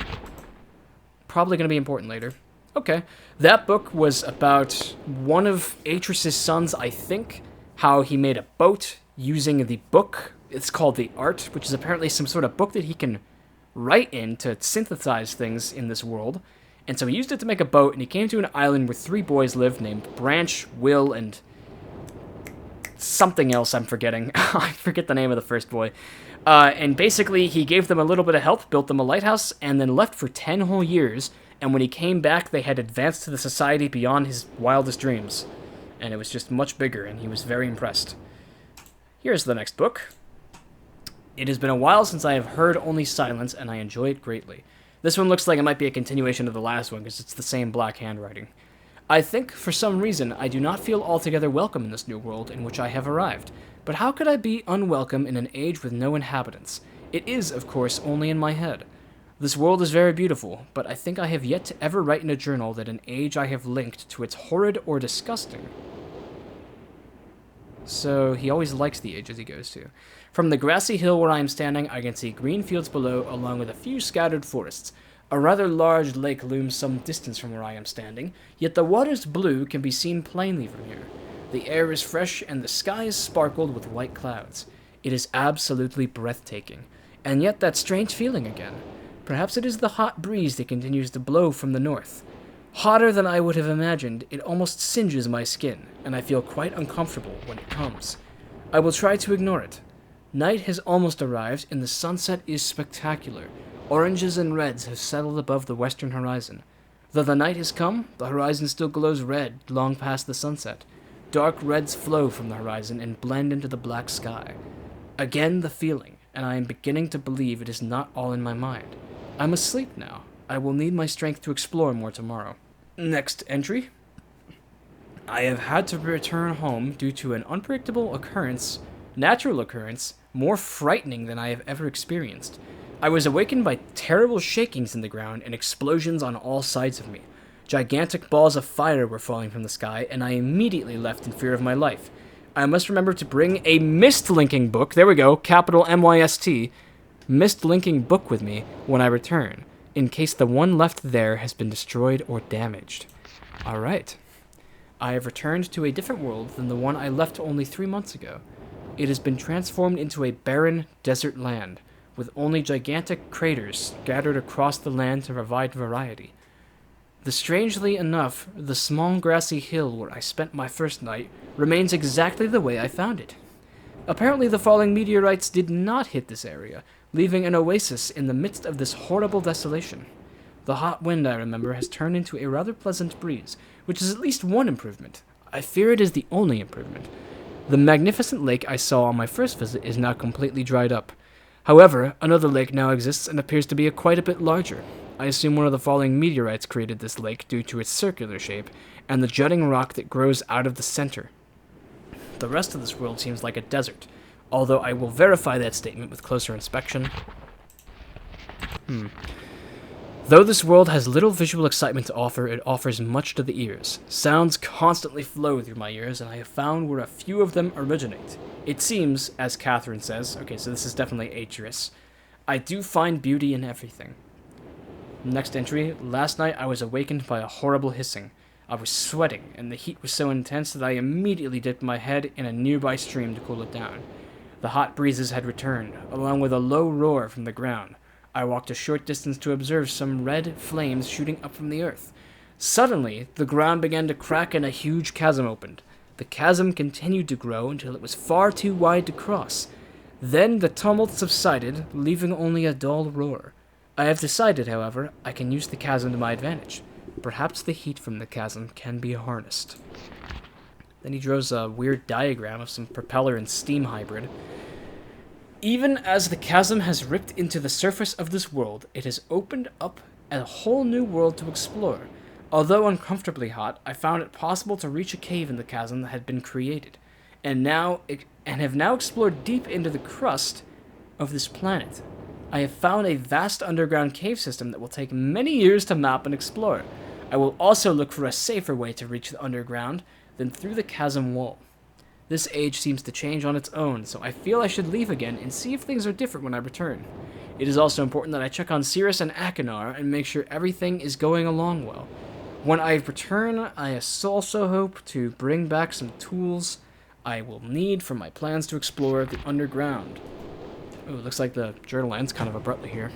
Probably going to be important later. Okay. That book was about one of Atris's sons, I think, how he made a boat using the book. It's called The Art, which is apparently some sort of book that he can write in to synthesize things in this world. And so he used it to make a boat, and he came to an island where 3 boys lived named Branch, Will, and something else I'm forgetting. I forget the name of the first boy. And basically, he gave them a little bit of help, built them a lighthouse, and then left for 10 whole years. And when he came back, they had advanced to the society beyond his wildest dreams. And it was just much bigger, and he was very impressed. Here's the next book. It has been a while since I have heard only silence, and I enjoy it greatly. This one looks like it might be a continuation of the last one, because it's the same black handwriting. I think, for some reason, I do not feel altogether welcome in this new world in which I have arrived. But how could I be unwelcome in an age with no inhabitants? It is, of course, only in my head. This world is very beautiful, but I think I have yet to ever write in a journal that an age I have linked to its horrid or disgusting. So, he always likes the ages he goes to. From the grassy hill where I am standing, I can see green fields below, along with a few scattered forests. A rather large lake looms some distance from where I am standing, yet the water's blue can be seen plainly from here. The air is fresh, and the sky is sparkled with white clouds. It is absolutely breathtaking. And yet that strange feeling again. Perhaps it is the hot breeze that continues to blow from the north. Hotter than I would have imagined, it almost singes my skin, and I feel quite uncomfortable when it comes. I will try to ignore it. Night has almost arrived, and the sunset is spectacular. Oranges and reds have settled above the western horizon. Though the night has come, the horizon still glows red long past the sunset. Dark reds flow from the horizon and blend into the black sky. Again the feeling, and I am beginning to believe it is not all in my mind. I'm asleep now. I will need my strength to explore more tomorrow. Next entry. I have had to return home due to an unpredictable occurrence, natural occurrence, more frightening than I have ever experienced. I was awakened by terrible shakings in the ground and explosions on all sides of me. Gigantic balls of fire were falling from the sky, and I immediately left in fear of my life. I must remember to bring a Myst linking book, there we go, capital M-Y-S-T, Myst linking book with me when I return, in case the one left there has been destroyed or damaged. Alright. I have returned to a different world than the one I left only 3 months ago. It has been transformed into a barren desert land, with only gigantic craters scattered across the land to provide variety. Strangely enough, the small grassy hill where I spent my first night remains exactly the way I found it. Apparently the falling meteorites did not hit this area, leaving an oasis in the midst of this horrible desolation. The hot wind, I remember, has turned into a rather pleasant breeze, which is at least one improvement. I fear it is the only improvement. The magnificent lake I saw on my first visit is now completely dried up. However, another lake now exists and appears to be quite a bit larger. I assume one of the falling meteorites created this lake due to its circular shape and the jutting rock that grows out of the center. The rest of this world seems like a desert, although I will verify that statement with closer inspection. Though this world has little visual excitement to offer, it offers much to the ears. Sounds constantly flow through my ears, and I have found where a few of them originate. It seems, as Catherine says, okay, so this is definitely Atreus, I do find beauty in everything. Next entry, last night I was awakened by a horrible hissing. I was sweating, and the heat was so intense that I immediately dipped my head in a nearby stream to cool it down. The hot breezes had returned, along with a low roar from the ground. I walked a short distance to observe some red flames shooting up from the earth. Suddenly, the ground began to crack and a huge chasm opened. The chasm continued to grow until it was far too wide to cross. Then the tumult subsided, leaving only a dull roar. I have decided, however, I can use the chasm to my advantage. Perhaps the heat from the chasm can be harnessed. Then he draws a weird diagram of some propeller and steam hybrid. Even as the chasm has ripped into the surface of this world, it has opened up a whole new world to explore. Although uncomfortably hot, I found it possible to reach a cave in the chasm that had been created, and have now explored deep into the crust of this planet. I have found a vast underground cave system that will take many years to map and explore. I will also look for a safer way to reach the underground than through the chasm wall. This age seems to change on its own, so I feel I should leave again and see if things are different when I return. It is also important that I check on Cirrus and Achenar and make sure everything is going along well. When I return, I also hope to bring back some tools I will need for my plans to explore the underground. Oh, it looks like the journal ends kind of abruptly here.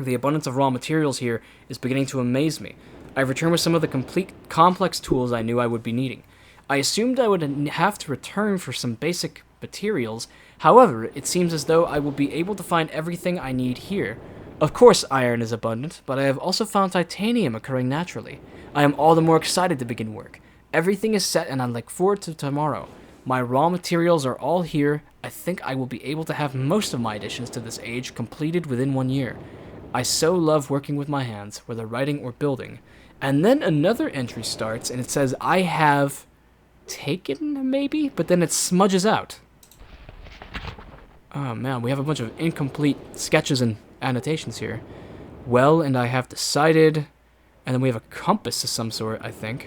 The abundance of raw materials here is beginning to amaze me. I've returned with some of the complete complex tools I knew I would be needing. I assumed I would have to return for some basic materials. However, it seems as though I will be able to find everything I need here. Of course, iron is abundant, but I have also found titanium occurring naturally. I am all the more excited to begin work. Everything is set and I look forward to tomorrow. My raw materials are all here. I think I will be able to have most of my additions to this age completed within 1 year. I so love working with my hands, whether writing or building. And then another entry starts, and it says, I have taken, maybe? But then it smudges out. Oh man, we have a bunch of incomplete sketches and annotations here. Well, and I have decided, and then we have a compass of some sort, I think.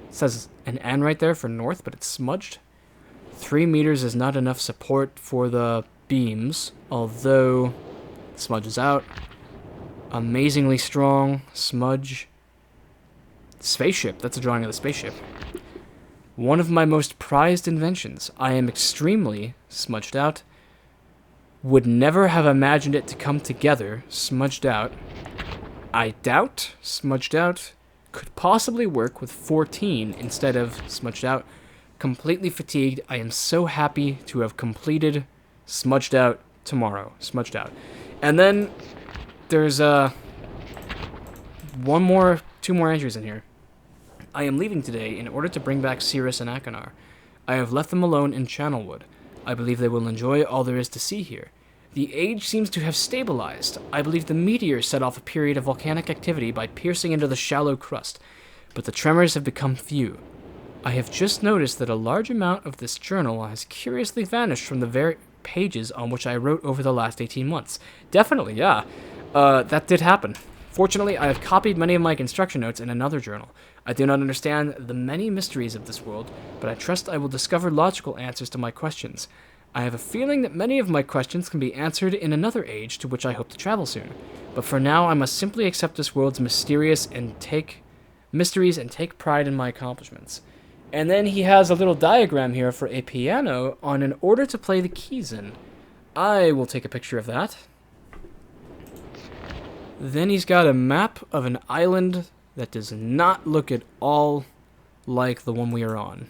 It says an N right there for north, but it's smudged. 3 meters is not enough support for the beams, although it smudges out. Amazingly strong, smudge. Spaceship, that's a drawing of the spaceship. One of my most prized inventions. I am extremely smudged out. Would never have imagined it to come together. Smudged out. I doubt. Smudged out. Could possibly work with 14 instead of smudged out. Completely fatigued. I am so happy to have completed smudged out tomorrow. Smudged out. And then there's two more entries in here. I am leaving today in order to bring back Cirrus and Akanar. I have left them alone in Channelwood. I believe they will enjoy all there is to see here. The age seems to have stabilized. I believe the meteor set off a period of volcanic activity by piercing into the shallow crust, but the tremors have become few. I have just noticed that a large amount of this journal has curiously vanished from the very pages on which I wrote over the last 18 months. Definitely, yeah. That did happen. Fortunately, I have copied many of my construction notes in another journal. I do not understand the many mysteries of this world, but I trust I will discover logical answers to my questions. I have a feeling that many of my questions can be answered in another age to which I hope to travel soon. But for now, I must simply accept this world's mysteries and take pride in my accomplishments. And then he has a little diagram here for a piano on an order to play the keys in. I will take a picture of that. Then he's got a map of an island that does not look at all like the one we are on.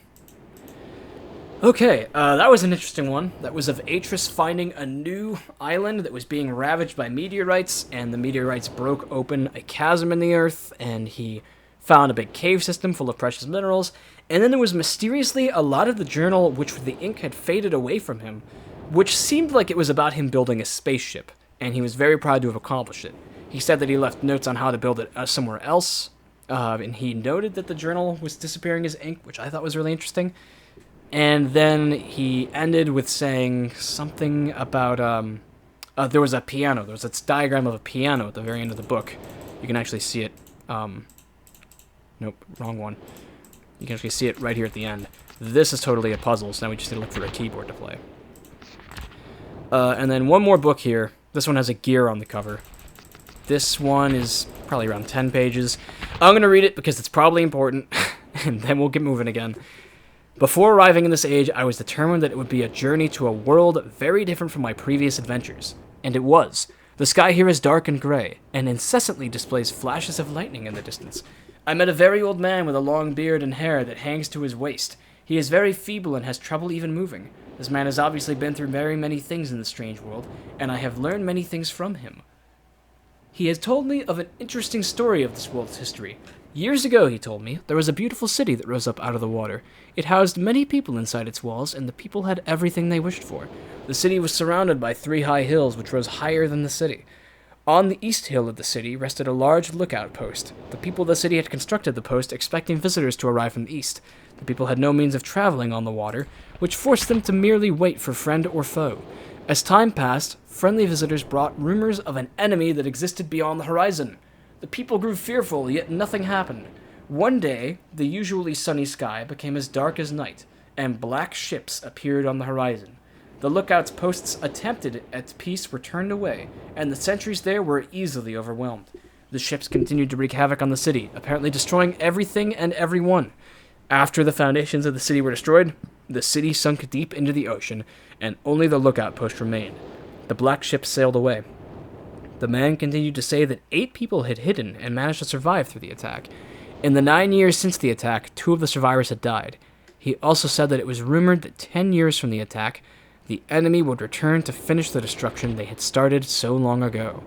Okay, that was an interesting one. That was of Atris finding a new island that was being ravaged by meteorites, and the meteorites broke open a chasm in the earth, and he found a big cave system full of precious minerals. And then there was mysteriously a lot of the journal which the ink had faded away from him, which seemed like it was about him building a spaceship, and he was very proud to have accomplished it. He said that he left notes on how to build it somewhere else, and he noted that the journal was disappearing his ink, which I thought was really interesting. And then he ended with saying something about, there was a piano. There was a diagram of a piano at the very end of the book. You can actually see it. Nope, wrong one. You can actually see it right here at the end. This is totally a puzzle, so now we just need to look for a keyboard to play. And then one more book here. This one has a gear on the cover. This one is probably around 10 pages. I'm going to read it because it's probably important, and then we'll get moving again. Before arriving in this age, I was determined that it would be a journey to a world very different from my previous adventures. And it was. The sky here is dark and gray, and incessantly displays flashes of lightning in the distance. I met a very old man with a long beard and hair that hangs to his waist. He is very feeble and has trouble even moving. This man has obviously been through very many things in this strange world, and I have learned many things from him. He has told me of an interesting story of this world's history. Years ago, he told me, there was a beautiful city that rose up out of the water. It housed many people inside its walls, and the people had everything they wished for. The city was surrounded by 3 high hills, which rose higher than the city. On the east hill of the city rested a large lookout post. The people of the city had constructed the post, expecting visitors to arrive from the east. The people had no means of traveling on the water, which forced them to merely wait for friend or foe. As time passed, friendly visitors brought rumors of an enemy that existed beyond the horizon. The people grew fearful, yet nothing happened. One day, the usually sunny sky became as dark as night, and black ships appeared on the horizon. The lookout's posts attempted at peace were turned away, and the sentries there were easily overwhelmed. The ships continued to wreak havoc on the city, apparently destroying everything and everyone. After the foundations of the city were destroyed, the city sunk deep into the ocean, and only the lookout post remained. The black ships sailed away. The man continued to say that 8 people had hidden and managed to survive through the attack. In the 9 years since the attack, 2 of the survivors had died. He also said that it was rumored that 10 years from the attack, the enemy would return to finish the destruction they had started so long ago.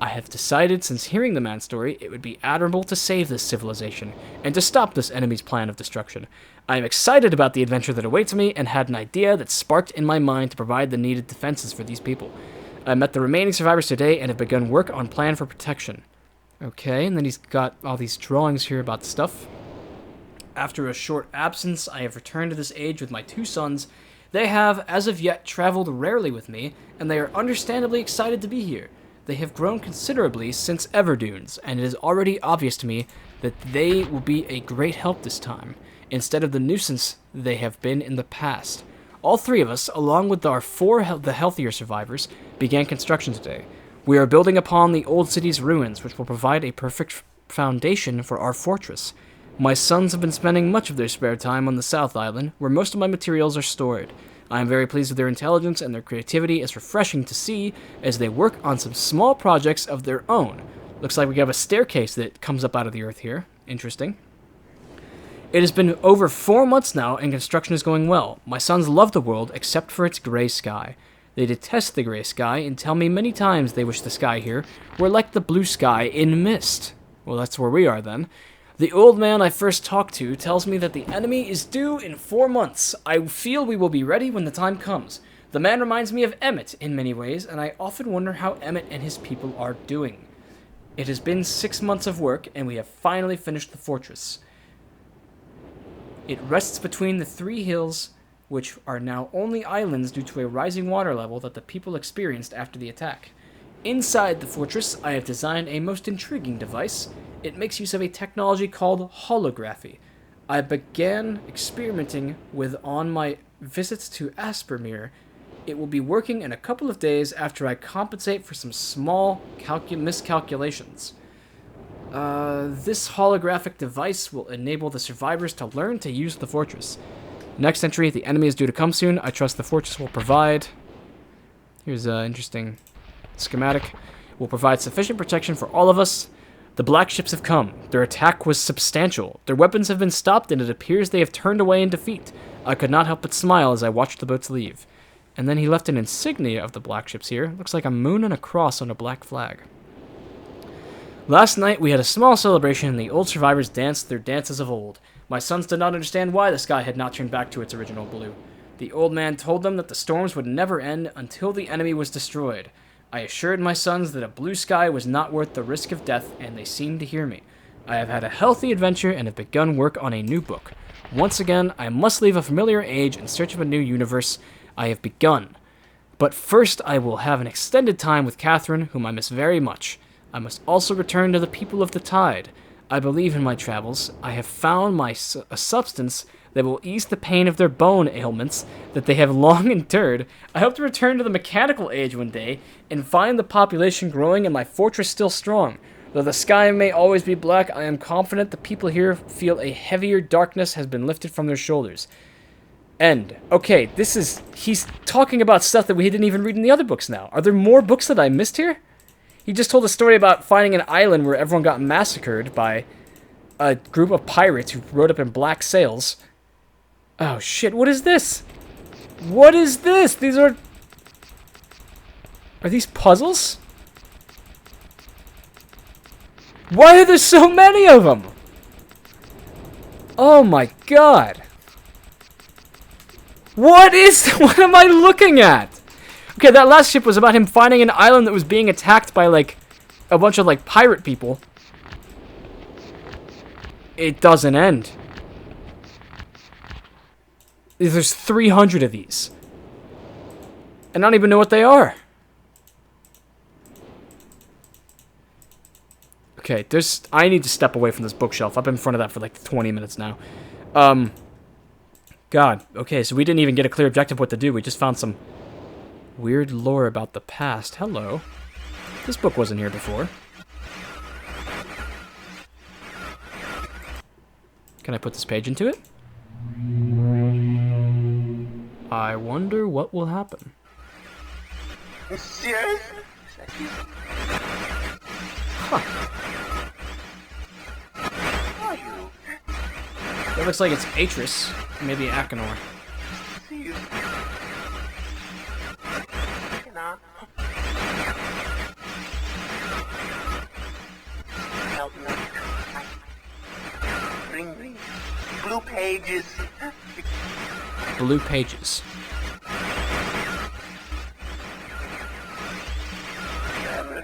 I have decided, since hearing the man's story, it would be admirable to save this civilization, and to stop this enemy's plan of destruction. I am excited about the adventure that awaits me, and had an idea that sparked in my mind to provide the needed defenses for these people. I met the remaining survivors today, and have begun work on plan for protection. Okay, and then he's got all these drawings here about stuff. After a short absence, I have returned to this age with my 2 sons. They have, as of yet, traveled rarely with me, and they are understandably excited to be here. They have grown considerably since Everdunes, and it is already obvious to me that they will be a great help this time, instead of the nuisance they have been in the past. All 3 of us, along with our 4 the healthier survivors, began construction today. We are building upon the old city's ruins, which will provide a perfect foundation for our fortress. My sons have been spending much of their spare time on the South Island, where most of my materials are stored. I am very pleased with their intelligence, and their creativity is refreshing to see as they work on some small projects of their own. Looks like we have a staircase that comes up out of the earth here. Interesting. It has been over 4 months now, and construction is going well. My sons love the world, except for its gray sky. They detest the gray sky, and tell me many times they wish the sky here were like the blue sky in Myst. Well, that's where we are, then. The old man I first talked to tells me that the enemy is due in 4 months. I feel we will be ready when the time comes. The man reminds me of Emmett in many ways, and I often wonder how Emmett and his people are doing. It has been 6 months of work, and we have finally finished the fortress. It rests between the 3 hills, which are now only islands due to a rising water level that the people experienced after the attack. Inside the fortress, I have designed a most intriguing device. It makes use of a technology called holography. I began experimenting with on my visits to Aspermere. It will be working in a couple of days after I compensate for some small miscalculations. This holographic device will enable the survivors to learn to use the fortress. Next entry, the enemy is due to come soon. I trust the fortress will provide... Here's an interesting schematic. Will provide sufficient protection for all of us. The black ships have come. Their attack was substantial. Their weapons have been stopped, and it appears they have turned away in defeat. I could not help but smile as I watched the boats leave. And then he left an insignia of the black ships here. Looks like a moon and a cross on a black flag. Last night, we had a small celebration, and the old survivors danced their dances of old. My sons did not understand why the sky had not turned back to its original blue. The old man told them that the storms would never end until the enemy was destroyed. I assured my sons that a blue sky was not worth the risk of death, and they seemed to hear me. I have had a healthy adventure and have begun work on a new book. Once again, I must leave a familiar age in search of a new universe. I have begun. But first, I will have an extended time with Catherine, whom I miss very much. I must also return to the people of the tide. I believe in my travels. I have found a substance that will ease the pain of their bone ailments that they have long endured. I hope to return to the mechanical age one day and find the population growing and my fortress still strong. Though the sky may always be black, I am confident the people here feel a heavier darkness has been lifted from their shoulders. End. Okay, he's talking about stuff that we didn't even read in the other books now. Are there more books that I missed here? He just told a story about finding an island where everyone got massacred by a group of pirates who rode up in black sails. Oh shit, what is this? What is this? These are these puzzles? Why are there so many of them? Oh my god. What am I looking at? Okay, that last ship was about him finding an island that was being attacked by, like, a bunch of, like, pirate people. It doesn't end. There's 300 of these. And I don't even know what they are. Okay, I need to step away from this bookshelf. I've been in front of that for, like, 20 minutes now. God. Okay, so we didn't even get a clear objective what to do. We just found some weird lore about the past. Hello. This book wasn't here before. Can I put this page into it? I wonder what will happen. Serious? Huh. Are you? That looks like it's Atris. Maybe Akinor. See you. Help me. Bring blue pages. Blue pages.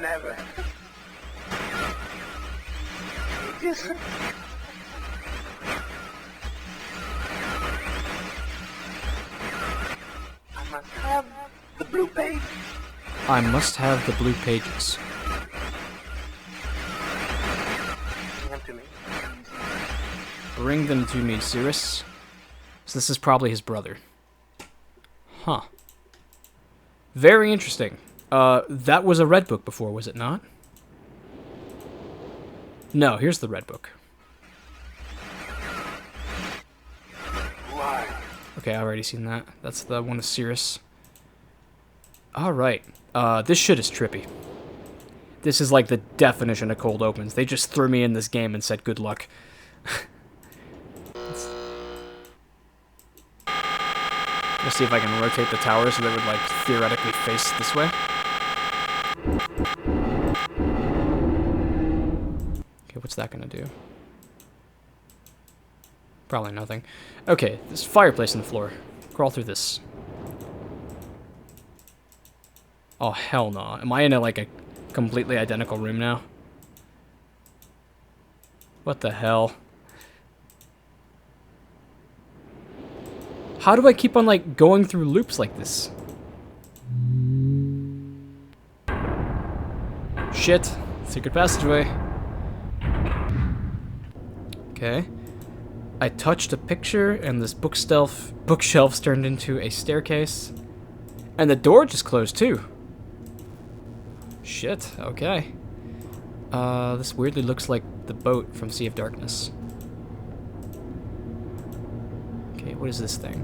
Never. Just... I must have the blue page. I must have the blue pages. Bring them to me. Bring them to me, Cirrus. So this is probably his brother. Huh. Very interesting. That was a red book before, was it not? No, here's the red book. Why? Okay, I've already seen that. That's the one of Cirrus. Alright. This shit is trippy. This is like the definition of cold opens. They just threw me in this game and said good luck. Let's see if I can rotate the tower so they would, like, theoretically face this way. Okay, what's that gonna do? Probably nothing. Okay, there's a fireplace on the floor. Crawl through this. Oh, hell no. Am I in a, like, a completely identical room now? What the hell? How do I keep on, like, going through loops like this? Shit. Secret passageway. Okay. I touched a picture, and this bookshelf's turned into a staircase. And the door just closed, too. Shit, okay. This weirdly looks like the boat from Sea of Darkness. Okay, what is this thing?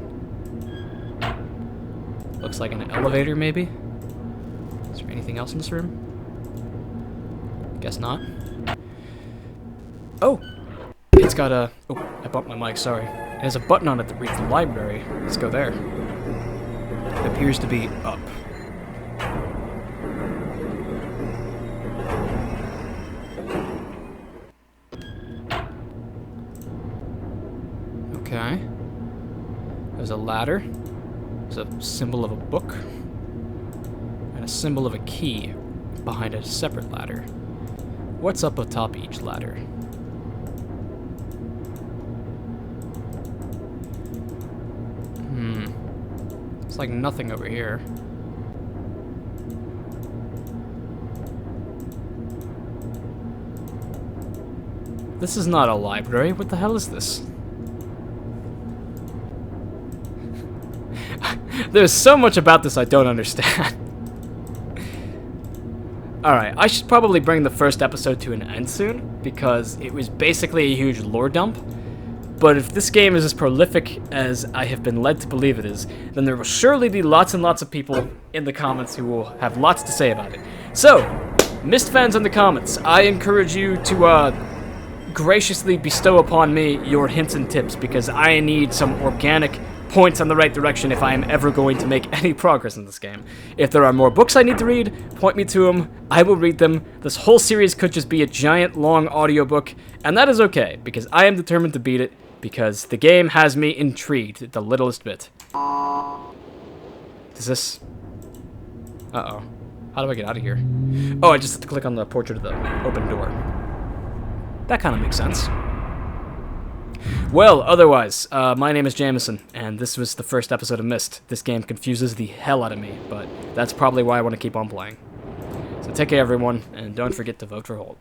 Looks like an elevator, maybe? Is there anything else in this room? Guess not. Oh! It's got a... Oh, I bumped my mic, sorry. It has a button on it that reads library. Let's go there. It appears to be up. Okay. There's a ladder. There's a symbol of a book. And a symbol of a key behind a separate ladder. What's up atop each ladder? It's like nothing over here. This is not a library. What the hell is this? There's so much about this I don't understand. Alright, I should probably bring the first episode to an end soon, because it was basically a huge lore dump. But if this game is as prolific as I have been led to believe it is, then there will surely be lots and lots of people in the comments who will have lots to say about it. So, Myst fans in the comments, I encourage you to graciously bestow upon me your hints and tips, because I need some organic points in the right direction if I am ever going to make any progress in this game. If there are more books I need to read, point me to them, I will read them. This whole series could just be a giant, long audiobook, and that is okay, because I am determined to beat it, because the game has me intrigued the littlest bit. Is this... Uh-oh. How do I get out of here? Oh, I just have to click on the portrait of the open door. That kind of makes sense. Well, otherwise, my name is Jameson, and this was the first episode of Myst. This game confuses the hell out of me, but that's probably why I want to keep on playing. So take care, everyone, and don't forget to vote for Holt.